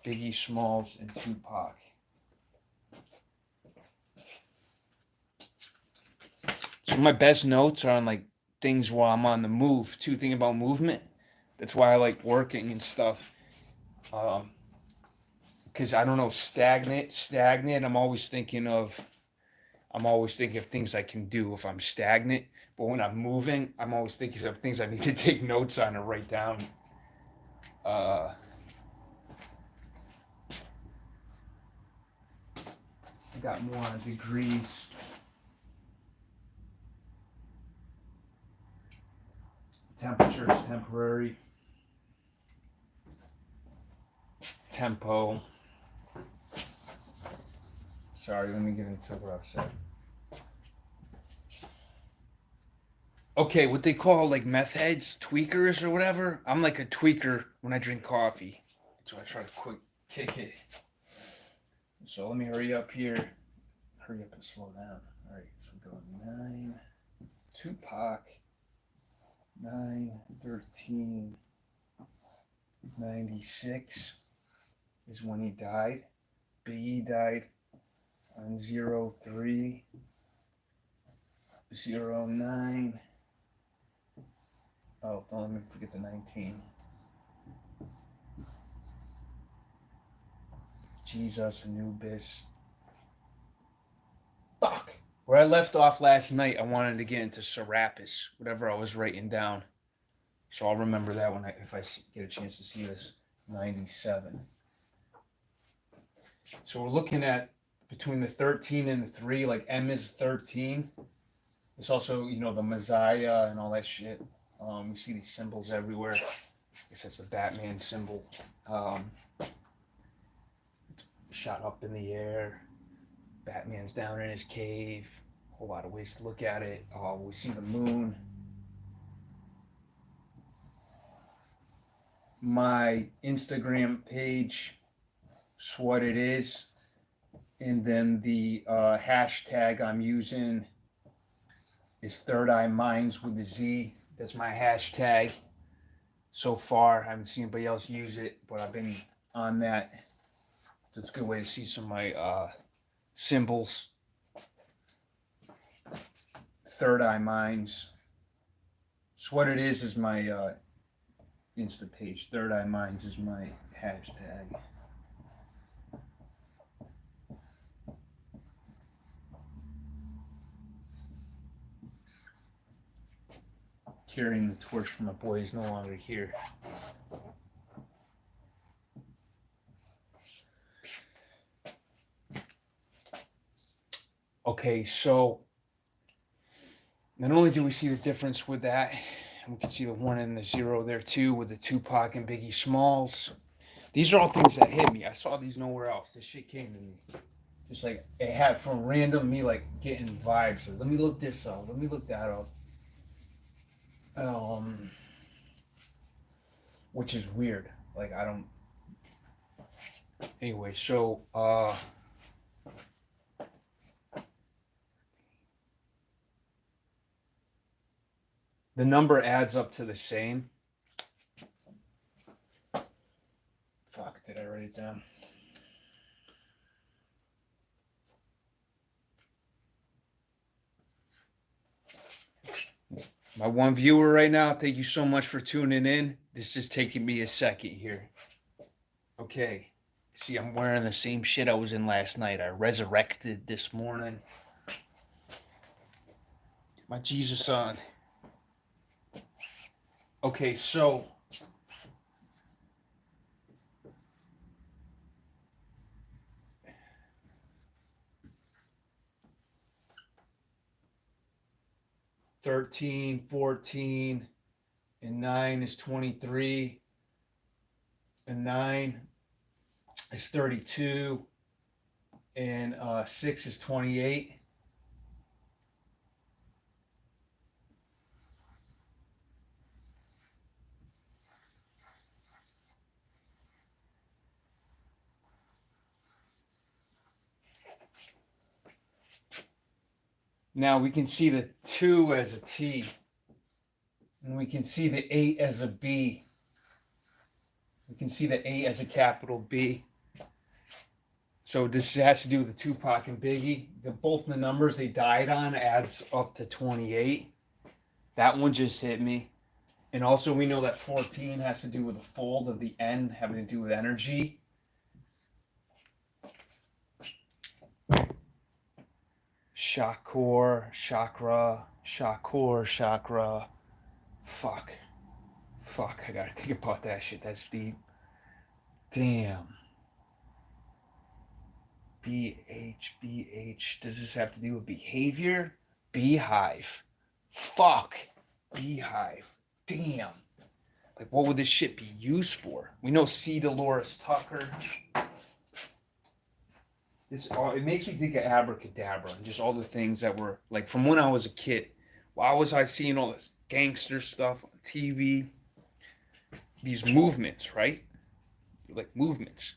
[SPEAKER 1] Biggie Smalls and Tupac. So my best notes are on like things while I'm on the move too, thinking about movement. That's why I like working and stuff. Because I don't know, stagnant. I'm always thinking of things I can do if I'm stagnant. But when I'm moving, I'm always thinking of things I need to take notes on or write down. I got more on degrees. Temperature is temporary. Tempo. Sorry, let me get into what I've said. Okay, what they call like meth heads, tweakers or whatever. I'm like a tweaker when I drink coffee. So I try to quick kick it. So let me hurry up here. Hurry up and slow down. All right, so we go 9. Tupac. 9/13/96 is when he died. Biggie died on 03/09. Oh, don't let me forget the 19. Jesus, Anubis. Fuck. Where I left off last night, I wanted to get into Serapis, whatever I was writing down. So I'll remember that if I get a chance to see this. 97. So we're looking at between the 13 and the 3, like M is 13. It's also, the Messiah and all that shit. We see these symbols everywhere. I guess that's the Batman symbol. Shot up in the air. Batman's down in his cave. A whole lot of ways to look at it. We see the moon. My Instagram page, is what it is. And then the hashtag I'm using is Third Eye Minds with a Z. That's my hashtag. So far, I haven't seen anybody else use it, but I've been on that. So it's a good way to see some of my symbols. Third Eye Minds. So what it is my Insta page. Third Eye Minds is my hashtag. carrying the torch for my boy is no longer here. Okay, so not only do we see the difference with that, we can see the 1 and the 0 there too with the Tupac and Biggie Smalls. These are all things that hit me. I saw these nowhere else. This shit came to me. Just like it had from random me like getting vibes. Like, let me look this up. Let me look that up. Which is weird. Like I don't. Anyway, so the number adds up to the same. Fuck, did I write it down? My one viewer right now, thank you so much for tuning in. This is taking me a second here. Okay. See, I'm wearing the same shit I was in last night. I resurrected this morning. My Jesus on. Okay, so $13, $14, and 9 is 23, and 9 is 32, and 6 is 28. Now we can see the 2 as a T, and we can see the 8 as a B. We can see the 8 as a capital B. So this has to do with the Tupac and Biggie. Both the numbers they died on adds up to 28. That one just hit me. And also we know that 14 has to do with the fold of the N having to do with energy. Shakur, chakra, Shakur, chakra. Fuck, I gotta think about that shit. That's deep. Damn. BH. Does this have to do with behavior? Beehive. Fuck. Beehive. Damn. Like, what would this shit be used for? We know C. Dolores Tucker. It makes me think of abracadabra and just all the things that were, like, from when I was a kid. Why was I seeing all this gangster stuff on TV? These movements, right? Like movements.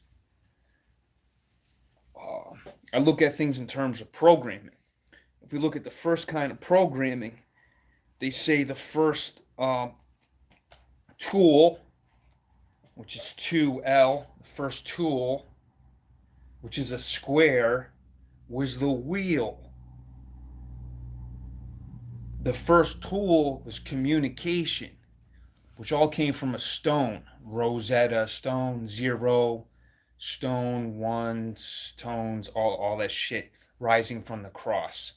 [SPEAKER 1] I look at things in terms of programming. If we look at the first kind of programming, they say the first tool, which is 2L, the first tool, which is a square, was the wheel. The first tool was communication, which all came from a stone. Rosetta Stone, 0, stone, 1, stones, all that shit rising from the cross.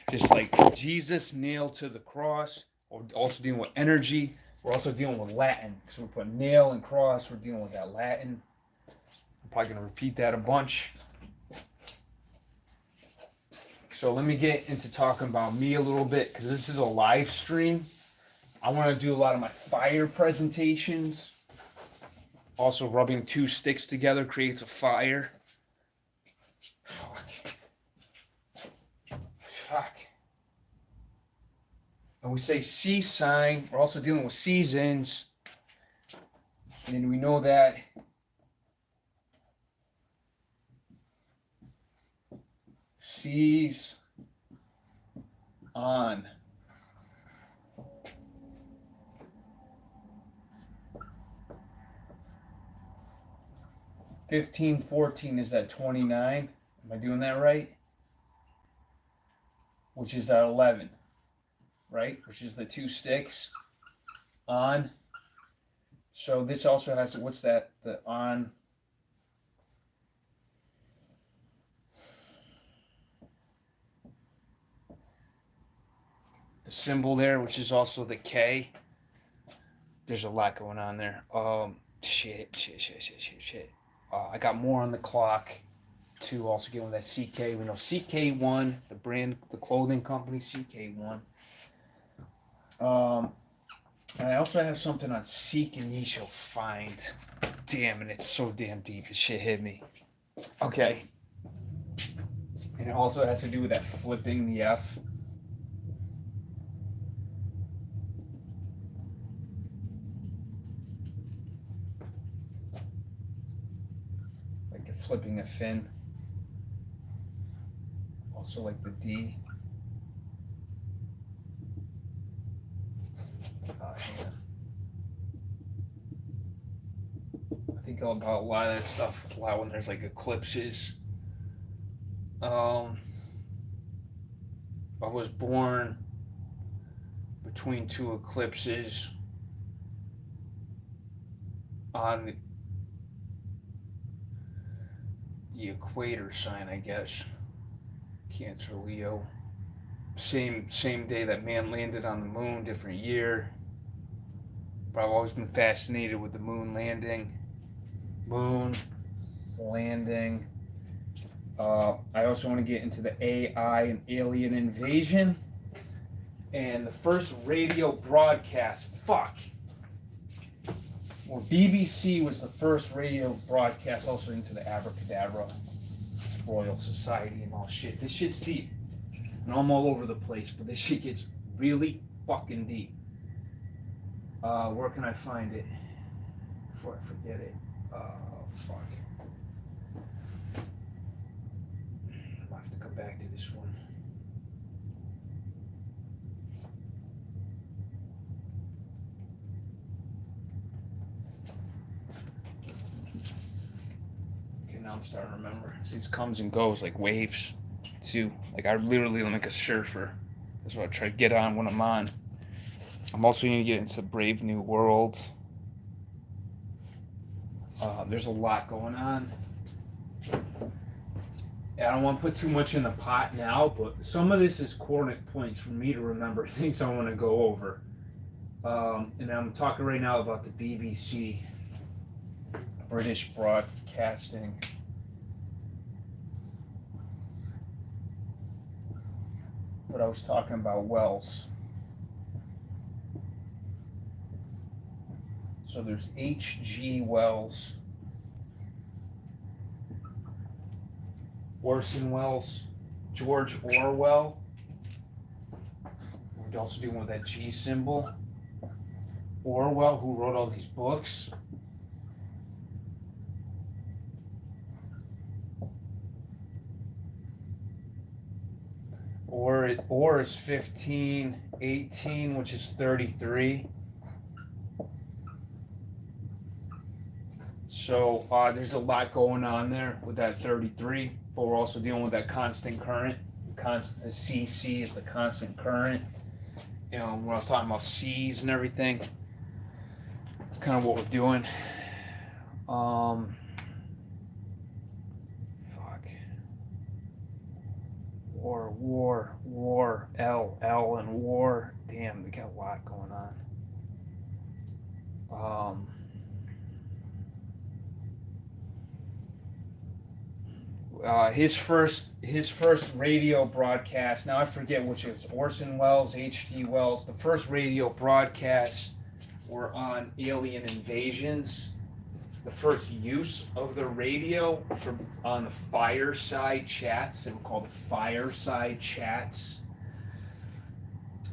[SPEAKER 1] Just like Jesus nailed to the cross. We're also dealing with energy. We're also dealing with Latin. Because we put nail and cross, we're dealing with that Latin. I'm probably going to repeat that a bunch. So let me get into talking about me a little bit, because this is a live stream. I want to do a lot of my fire presentations. Also, rubbing 2 sticks together creates a fire. Fuck. And we say C sign. We're also dealing with seasons. And we know that C's on. $15, $14 is that 29. Am I doing that right? Which is that 11, right? Which is the 2 sticks on. So this also has, what's that? The on. The symbol there, which is also the K. there's a lot going on there. Shit. I got more on the clock to also get with that CK. We know CK1, the brand, the clothing company, CK1. And I also have something on Seek and Ye Shall Find. Damn, and it's so damn deep. The shit hit me. Okay. And it also has to do with that flipping the F. Like the flipping a fin. Also like the D. Hang on. I think about a lot of that stuff a lot when there's like eclipses. I was born between two eclipses on the equator sign, I guess. Cancer, Leo. Same day that man landed on the moon, different year. But I've always been fascinated with the moon landing. Moon landing. I also want to get into the AI and alien invasion. And the first radio broadcast, or BBC was the first radio broadcast, also into the Abracadabra, Royal Society and all shit. This shit's deep. And I'm all over the place, but this shit gets really fucking deep. Where can I find it? Before I forget it. Fuck. I'll have to come back to this one. Okay, now I'm starting to remember. This comes and goes like waves, too. Like I literally am like a surfer. That's what I try to get on when I'm on. I'm also going to get into Brave New World. There's a lot going on. I don't want to put too much in the pot now, but some of this is coordinate points for me to remember things I want to go over. And I'm talking right now about the BBC, British Broadcasting. But I was talking about Wells. So there's H.G. Wells, Orson Welles, George Orwell. We're also dealing with that G symbol. Orwell, who wrote all these books. Or is 15, 18, which is 33. So there's a lot going on there with that 33, but we're also dealing with that constant current. The CC is the constant current. You know, when I was talking about C's and everything, it's kind of what we're doing. War, L and war. Damn, they got a lot going on. His first radio broadcast. Now I forget which it was. Orson Welles, H.G. Wells. The first radio broadcasts were on alien invasions. The first use of the radio on the fireside chats. They were called the fireside chats.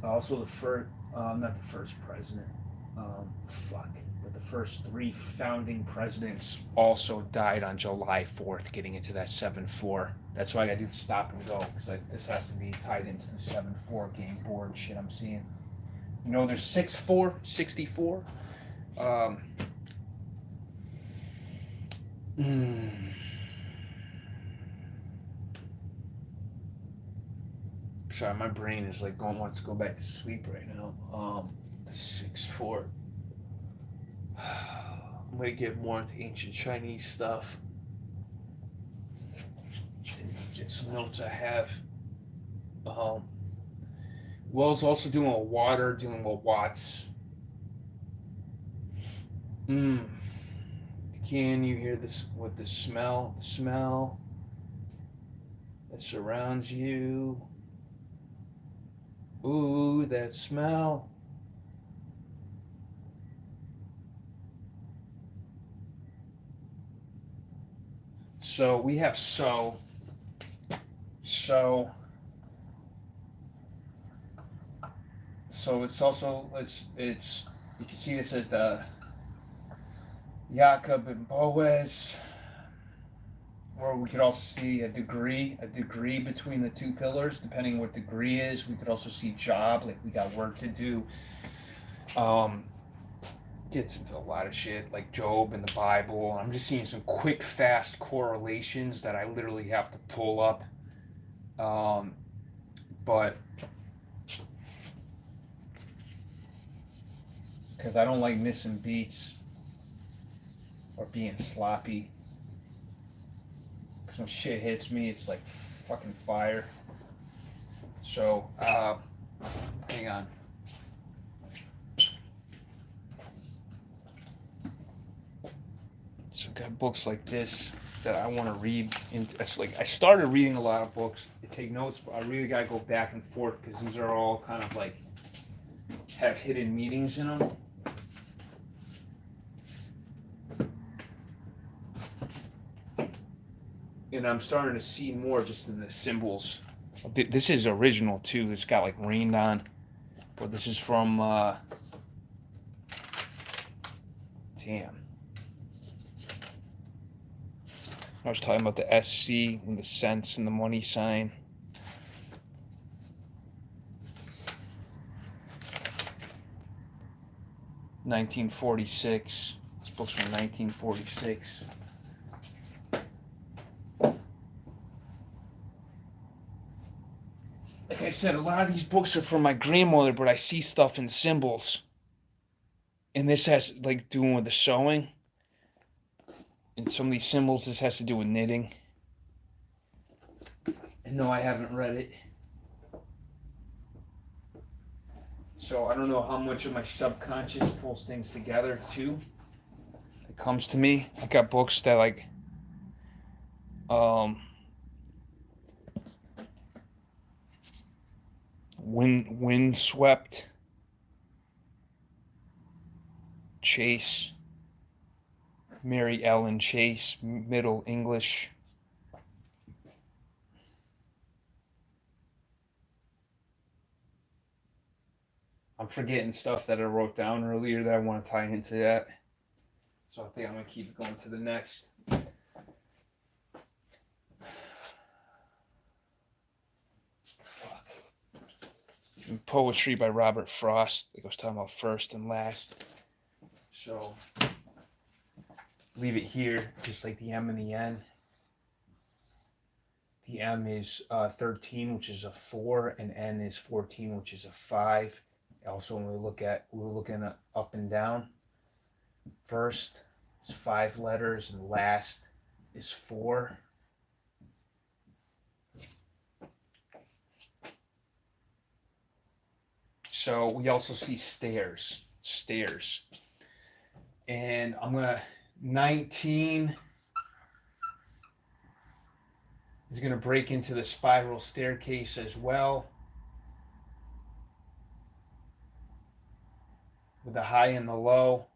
[SPEAKER 1] Also, the first, not the first president. But the first 3 founding presidents also died on July 4th, getting into that 7-4. That's why I gotta do the stop and go, because this has to be tied into the 7-4 game board shit I'm seeing. You know, there's 6-4, 64. Sorry, my brain is like wants to go back to sleep right now. 6-4. I'm gonna get more into ancient Chinese stuff. Get some notes I have. Wells also doing a water, doing a Watts. Mm. Can you hear this? What the smell? The smell that surrounds you. Ooh, that smell. So we have so it's also it's you can see this as the Jacob and Boaz, or we could also see a degree between the two pillars, depending what degree is. We could also see job, like we got work to do. Gets into a lot of shit, like Job and the Bible. I'm just seeing some quick, fast correlations that I literally have to pull up. But because I don't like missing beats or being sloppy. Because when shit hits me, it's like fucking fire. So, hang on. So, got books like this that I want to read. It's like I started reading a lot of books to take notes, but I really gotta go back and forth because these are all kind of like have hidden meanings in them. And I'm starting to see more just in the symbols. This is original too. It's got like rained on, but this is from damn. I was talking about the SC and the cents and the money sign. (1946). This book's from 1946. Like I said, a lot of these books are from my grandmother, but I see stuff in symbols. And this has like doing with the sewing. And some of these symbols, this has to do with knitting. And no, I haven't read it. So I don't know how much of my subconscious pulls things together too. It comes to me. I got books that like Windswept, Chase, Mary Ellen Chase, Middle English. I'm forgetting stuff that I wrote down earlier that I want to tie into that. So I think I'm going to keep going to the next. Fuck. Poetry by Robert Frost. Like I was talking about first and last. So leave it here, just like the M and the N. The M is 13, which is a 4, and N is 14, which is a 5. Also, when we're looking at up and down. First is 5 letters, and last is 4. So we also see stairs. And I'm gonna 19 is gonna break into the spiral staircase as well, with the high and the low.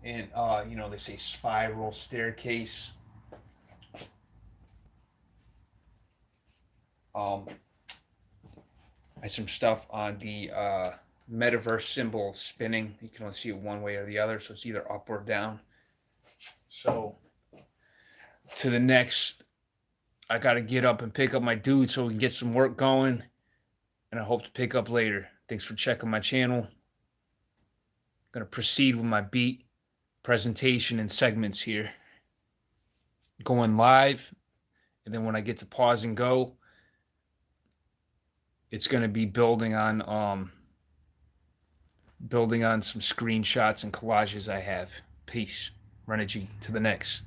[SPEAKER 1] And they say spiral staircase. I have some stuff on the metaverse symbol spinning. You can only see it one way or the other, so it's either up or down. So to the next, I got to get up and pick up my dude so we can get some work going, and I hope to pick up later. Thanks for checking my channel. I'm going to proceed with my beat presentation and segments here. Going live, and then when I get to pause and go, it's going to be building on some screenshots and collages I have. Peace. RenéG. To the next.